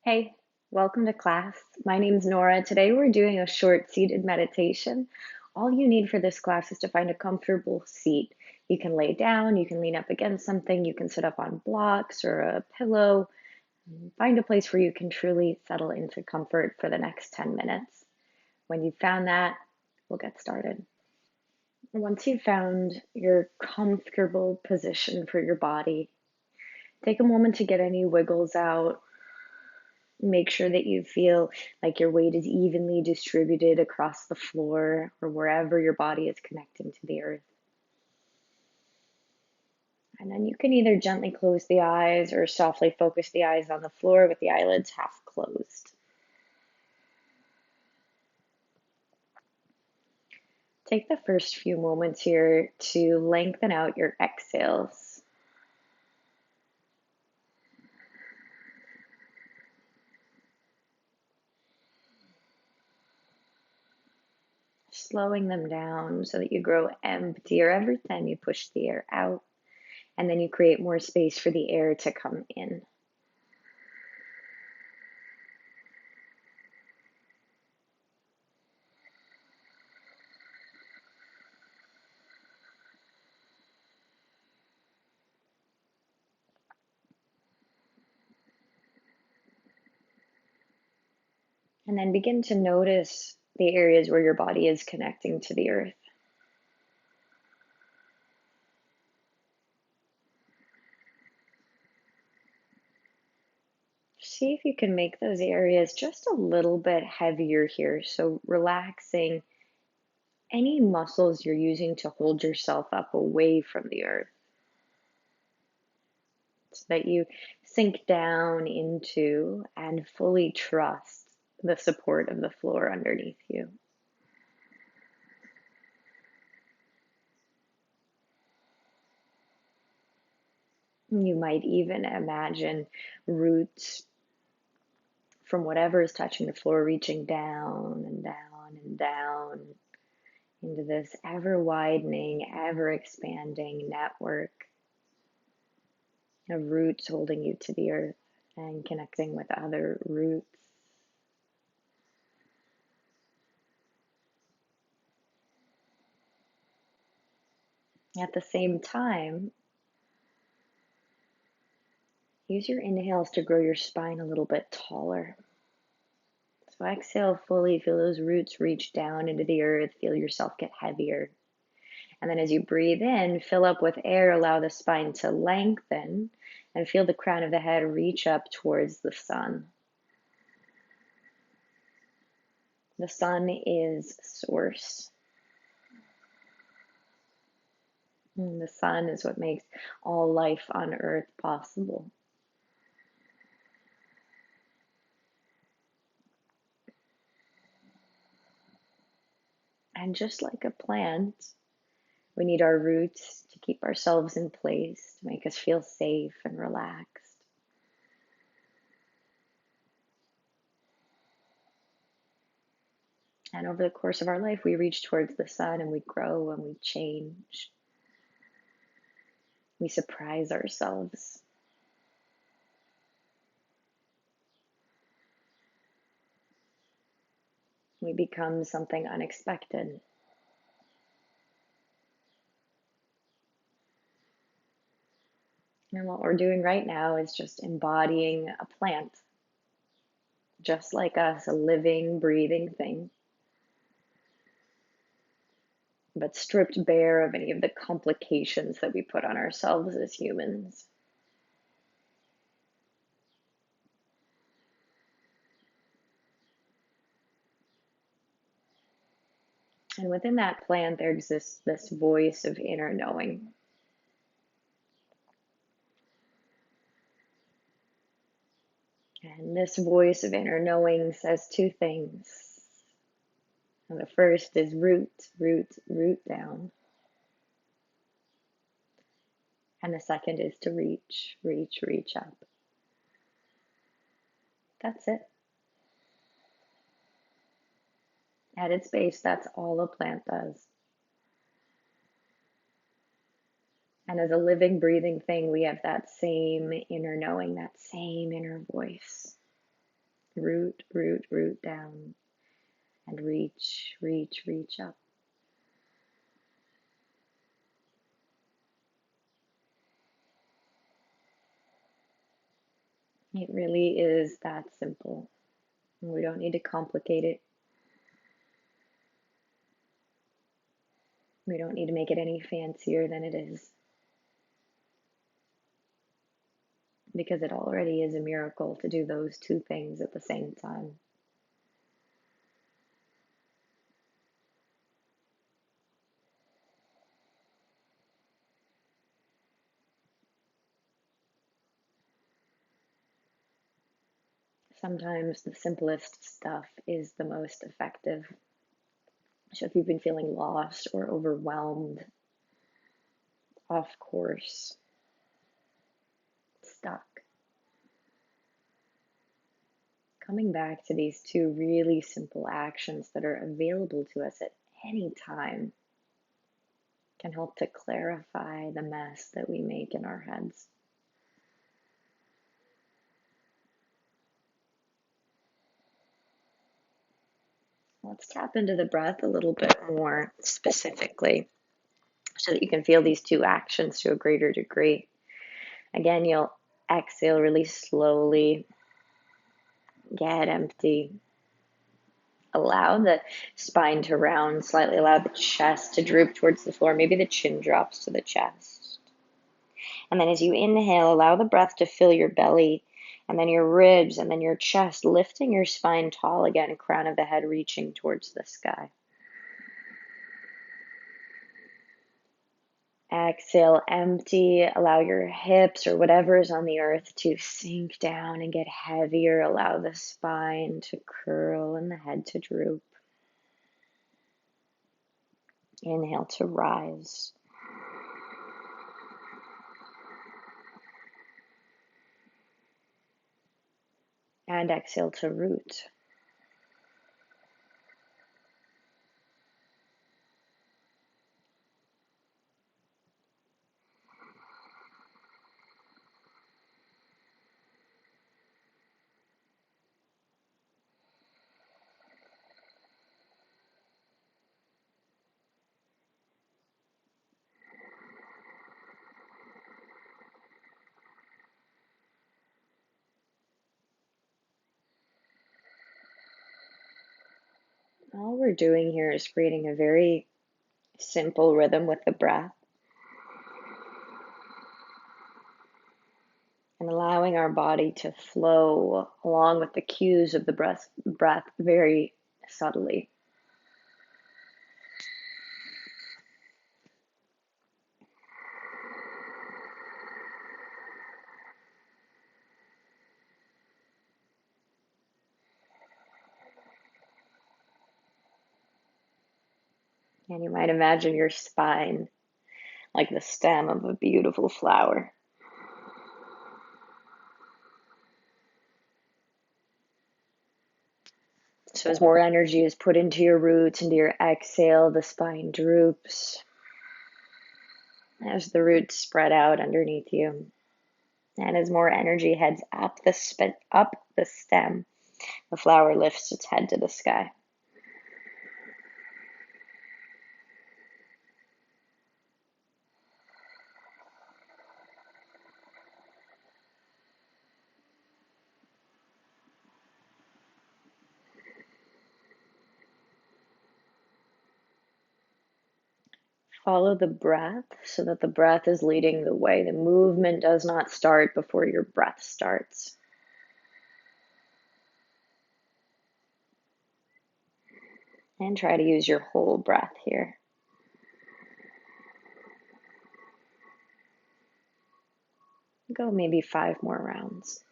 Hey, welcome to class. My name's Nora. Today we're doing a short seated meditation. All you need for this class is to find a comfortable seat. You can lay down, you can lean up against something, you can sit up on blocks or a pillow. Find a place where you can truly settle into comfort for the next 10 minutes. When you've found that, we'll get started. Once you've found your comfortable position for your body, take a moment to get any wiggles out. Make sure that you feel like your weight is evenly distributed across the floor or wherever your body is connecting to the earth. And then you can either gently close the eyes or softly focus the eyes on the floor with the eyelids half closed. Take the first few moments here to lengthen out your exhales. Slowing them down so that you grow emptier every time you push the air out, and then you create more space for the air to come in. And then begin to notice the areas where your body is connecting to the earth. See if you can make those areas just a little bit heavier here. So relaxing any muscles you're using to hold yourself up away from the earth so that you sink down into and fully trust the support of the floor underneath you. You might even imagine roots from whatever is touching the floor reaching down and down and down into this ever widening, ever expanding network of roots holding you to the earth and connecting with other roots. At the same time, use your inhales to grow your spine a little bit taller. So exhale fully, feel those roots reach down into the earth, feel yourself get heavier. And then as you breathe in, fill up with air, allow the spine to lengthen, and feel the crown of the head reach up towards the sun. The sun is source. And the sun is what makes all life on earth possible. And just like a plant, we need our roots to keep ourselves in place, to make us feel safe and relaxed. And over the course of our life, we reach towards the sun and we grow and we change. We surprise ourselves. We become something unexpected. And what we're doing right now is just embodying a plant, just like us, a living, breathing thing, but stripped bare of any of the complications that we put on ourselves as humans. And within that plant, there exists this voice of inner knowing. And this voice of inner knowing says two things. And the first is root, root, root down. And the second is to reach, reach, reach up. That's it. At its base, that's all a plant does. And as a living, breathing thing, we have that same inner knowing, that same inner voice. Root, root, root down, and reach, reach, reach up. It really is that simple. We don't need to complicate it. We don't need to make it any fancier than it is, because it already is a miracle to do those two things at the same time. Sometimes the simplest stuff is the most effective. So if you've been feeling lost or overwhelmed, off course, stuck, coming back to these two really simple actions that are available to us at any time can help to clarify the mess that we make in our heads. Let's tap into the breath a little bit more specifically so that you can feel these two actions to a greater degree. Again, you'll exhale really slowly, get empty. Allow the spine to round slightly, allow the chest to droop towards the floor. Maybe the chin drops to the chest. And then as you inhale, allow the breath to fill your belly and then your ribs and then your chest, lifting your spine tall again, crown of the head reaching towards the sky. Exhale, empty. Allow your hips or whatever is on the earth to sink down and get heavier. Allow the spine to curl and the head to droop. Inhale to rise. And exhale to root. All we're doing here is creating a very simple rhythm with the breath and allowing our body to flow along with the cues of the breath very subtly. And you might imagine your spine like the stem of a beautiful flower. So as more energy is put into your roots, into your exhale, the spine droops as the roots spread out underneath you. And as more energy heads up the stem, the flower lifts its head to the sky. Follow the breath so that the breath is leading the way. The movement does not start before your breath starts. And try to use your whole breath here. Go maybe 5 more rounds.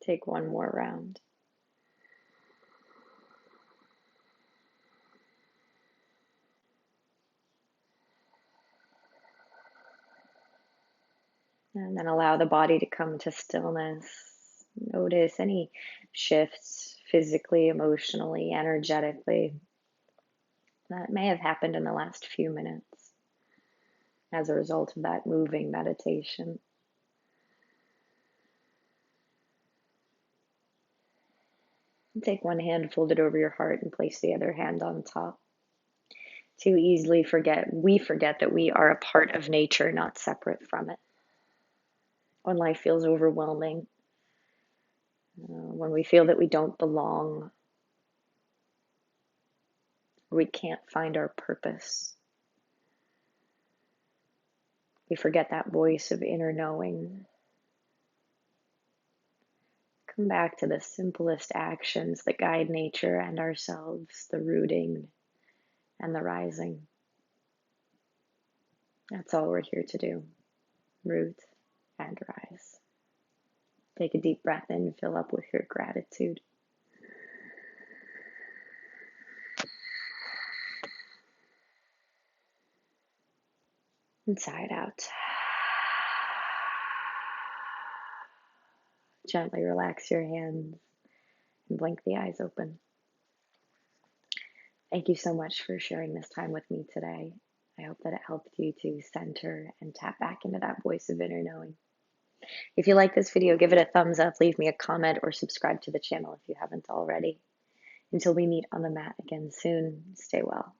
Take one more round. And then allow the body to come to stillness. Notice any shifts physically, emotionally, energetically that may have happened in the last few minutes as a result of that moving meditation. Take one hand, fold it over your heart, and place the other hand on top. Too easily we forget that we are a part of nature, not separate from it. When life feels overwhelming, when we feel that we don't belong, we can't find our purpose, we forget that voice of inner knowing. Come back to the simplest actions that guide nature and ourselves, the rooting and the rising. That's all we're here to do. Root and rise. Take a deep breath in, fill up with your gratitude. And sigh it out. Gently relax your hands and blink the eyes open. Thank you so much for sharing this time with me today. I hope that it helped you to center and tap back into that voice of inner knowing. If you like this video, give it a thumbs up, leave me a comment, or subscribe to the channel if you haven't already. Until we meet on the mat again soon, stay well.